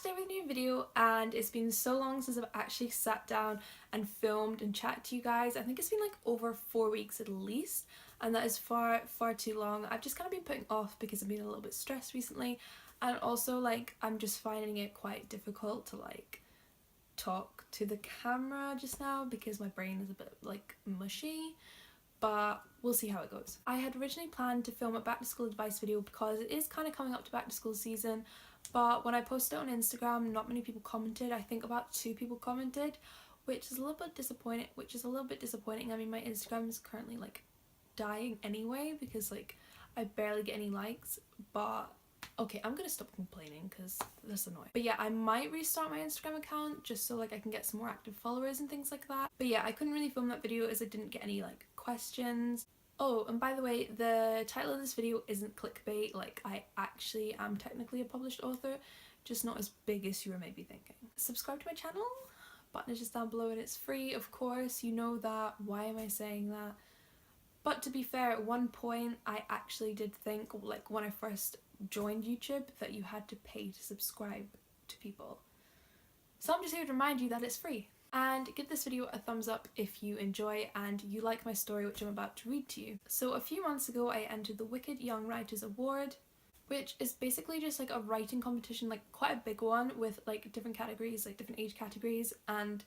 today with a new video, and it's been so long since I've actually sat down and filmed and chatted to you guys. I think it's been like over 4 weeks at least, and that is far too long. I've just kind of been putting off because I've been a little bit stressed recently, and also like I'm just finding it quite difficult to like talk to the camera just now because my brain is a bit like mushy, but we'll see how it goes. I had originally planned to film a back to school advice video because it is kind of coming up to back to school season, but when I posted it on Instagram, not many people commented. I think about 2 people commented, which is a little bit disappointing. I mean, my Instagram is currently like dying anyway because like I barely get any likes, but okay, I'm gonna stop complaining because that's annoying. But yeah, I might restart my Instagram account just so like I can get some more active followers and things like that. But yeah, I couldn't really film that video as I didn't get any like questions. Oh, and by the way, the title of this video isn't clickbait. Like, I actually am technically a published author, just not as big as you were maybe thinking. Subscribe to my channel, button is just down below and it's free, of course, you know that. Why am I saying that? But to be fair, at one point I actually did think, like when I first joined YouTube, that you had to pay to subscribe to people. So I'm just here to remind you that it's free. And give this video a thumbs up if you enjoy and you like my story, which I'm about to read to you. So a few months ago I entered the Wicked Young Writers Award, which is basically just like a writing competition, like quite a big one with like different categories, like different age categories, and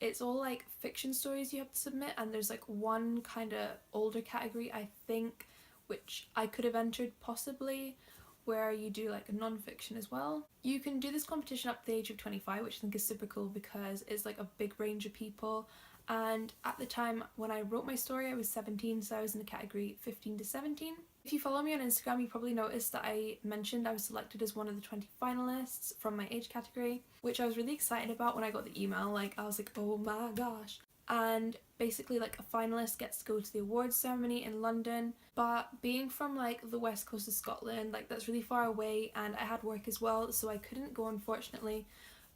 it's all like fiction stories you have to submit, and there's like one kind of older category I think which I could have entered possibly, where you do like a non-fiction as well. You can do this competition up to the age of 25, which I think is super cool because it's like a big range of people, and at the time when I wrote my story I was 17, so I was in the category 15 to 17. If you follow me on Instagram, you probably noticed that I mentioned I was selected as one of the 20 finalists from my age category, which I was really excited about when I got the email. Like, I was like, oh my gosh. And basically like a finalist gets to go to the awards ceremony in London, but being from like the west coast of Scotland, like that's really far away, and I had work as well, so I couldn't go unfortunately,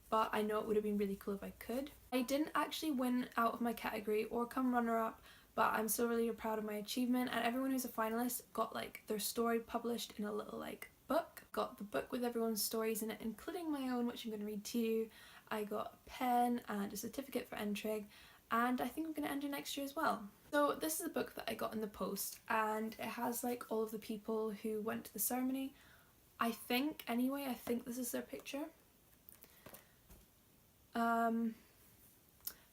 but I know it would have been really cool if I could. I didn't actually win out of my category or come runner-up, but I'm still really proud of my achievement, and everyone who's a finalist got like their story published in a little like book. Got the book with everyone's stories in it, including my own, which I'm going to read to you. I got a pen and a certificate for entering, and I think I'm going to enter next year as well. So this is a book that I got in the post, and it has like all of the people who went to the ceremony. I think this is their picture.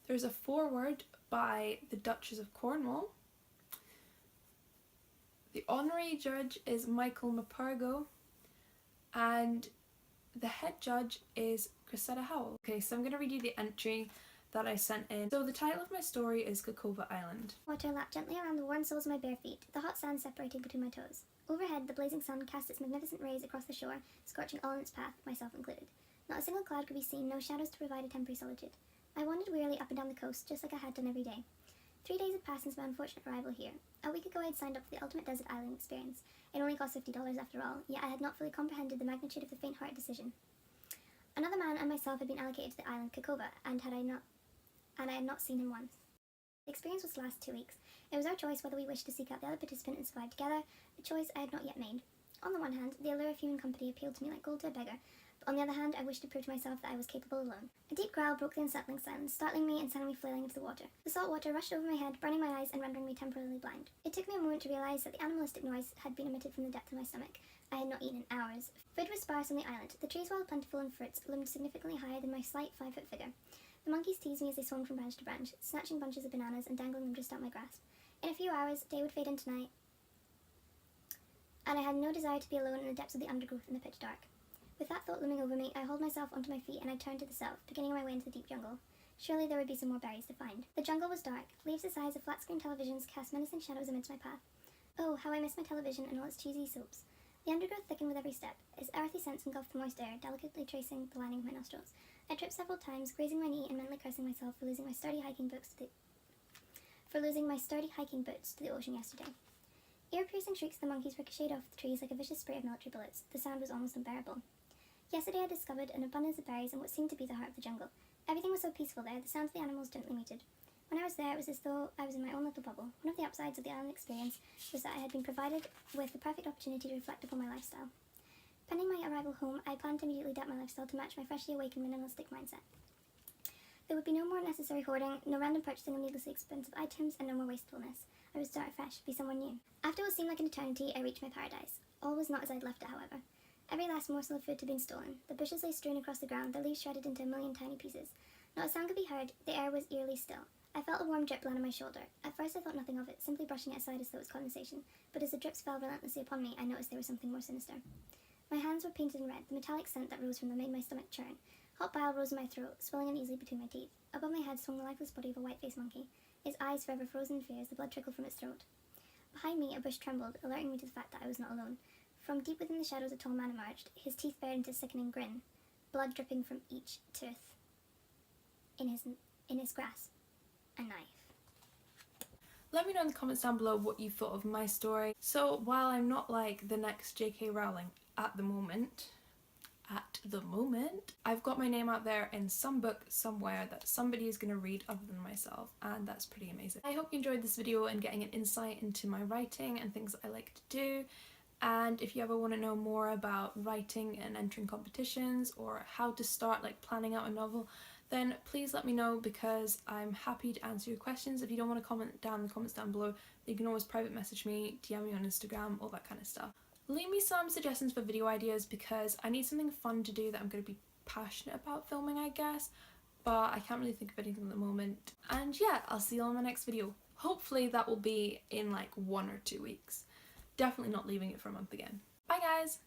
There's a foreword by the Duchess of Cornwall. The honorary judge is Michael Mapargo, and the head judge is Cressida Howell. Okay, so I'm going to read you the entry that I sent in. So the title of my story is Cocova Island. Water lapped gently around the worn soles of my bare feet, the hot sand separating between my toes. Overhead, the blazing sun cast its magnificent rays across the shore, scorching all in its path, myself included. Not a single cloud could be seen, no shadows to provide a temporary solitude. I wandered wearily up and down the coast, just like I had done every day. 3 days had passed since my unfortunate arrival here. A week ago I had signed up for the ultimate desert island experience. It only cost $50 after all, yet I had not fully comprehended the magnitude of the faint-hearted decision. Another man and myself had been allocated to the island Cocova, and I had not seen him once. The experience was to last 2 weeks. It was our choice whether we wished to seek out the other participant and survive together, a choice I had not yet made. On the one hand, the allure of human company appealed to me like gold to a beggar, but on the other hand, I wished to prove to myself that I was capable alone. A deep growl broke the unsettling silence, startling me and sending me flailing into the water. The salt water rushed over my head, burning my eyes and rendering me temporarily blind. It took me a moment to realise that the animalistic noise had been emitted from the depth of my stomach. I had not eaten in hours. Food was sparse on the island. The trees, while plentiful in fruits, loomed significantly higher than my slight 5-foot figure. The monkeys teased me as they swung from branch to branch, snatching bunches of bananas and dangling them just out my grasp. In a few hours, day would fade into night, and I had no desire to be alone in the depths of the undergrowth in the pitch dark. With that thought looming over me, I hauled myself onto my feet and I turned to the south, beginning my way into the deep jungle. Surely there would be some more berries to find. The jungle was dark. Leaves the size of flat-screen televisions cast menacing shadows amidst my path. Oh, how I missed my television and all its cheesy soaps. The undergrowth thickened with every step. Its earthy scents engulfed the moist air, delicately tracing the lining of my nostrils. I tripped several times, grazing my knee and mentally cursing myself for losing my sturdy hiking boots to the ocean yesterday. Ear-piercing shrieks of the monkeys ricocheted off the trees like a vicious spray of military bullets. The sound was almost unbearable. Yesterday I discovered an abundance of berries in what seemed to be the heart of the jungle. Everything was so peaceful there, the sounds of the animals gently muted. When I was there, it was as though I was in my own little bubble. One of the upsides of the island experience was that I had been provided with the perfect opportunity to reflect upon my lifestyle. Pending my arrival home, I planned to immediately adapt my lifestyle to match my freshly awakened minimalistic mindset. There would be no more unnecessary hoarding, no random purchasing of needlessly expensive items, and no more wastefulness. I would start afresh, be someone new. After what seemed like an eternity, I reached my paradise. All was not as I'd left it, however. Every last morsel of food had been stolen. The bushes lay strewn across the ground, their leaves shredded into a million tiny pieces. Not a sound could be heard, the air was eerily still. I felt a warm drip land on my shoulder. At first I thought nothing of it, simply brushing it aside as though it was condensation, but as the drips fell relentlessly upon me, I noticed there was something more sinister. My hands were painted in red. The metallic scent that rose from them made my stomach churn. Hot bile rose in my throat, swelling uneasily between my teeth. Above my head swung the lifeless body of a white-faced monkey, its eyes forever frozen in fear as the blood trickled from its throat. Behind me, a bush trembled, alerting me to the fact that I was not alone. From deep within the shadows, a tall man emerged, his teeth bared into a sickening grin, blood dripping from each tooth. In his grasp, a knife. Let me know in the comments down below what you thought of my story. So while I'm not like the next J.K. Rowling at the moment, I've got my name out there in some book somewhere that somebody is going to read other than myself, and that's pretty amazing. I hope you enjoyed this video and getting an insight into my writing and things that I like to do. And if you ever want to know more about writing and entering competitions, or how to start like planning out a novel, then please let me know, because I'm happy to answer your questions. If you don't want to comment down in the comments down below, you can always private message me, DM me on Instagram, all that kind of stuff. Leave me some suggestions for video ideas, because I need something fun to do that I'm going to be passionate about filming, I guess, but I can't really think of anything at the moment. And yeah, I'll see you all in my next video. Hopefully that will be in like 1 or 2 weeks. Definitely not leaving it for a month again. Bye guys!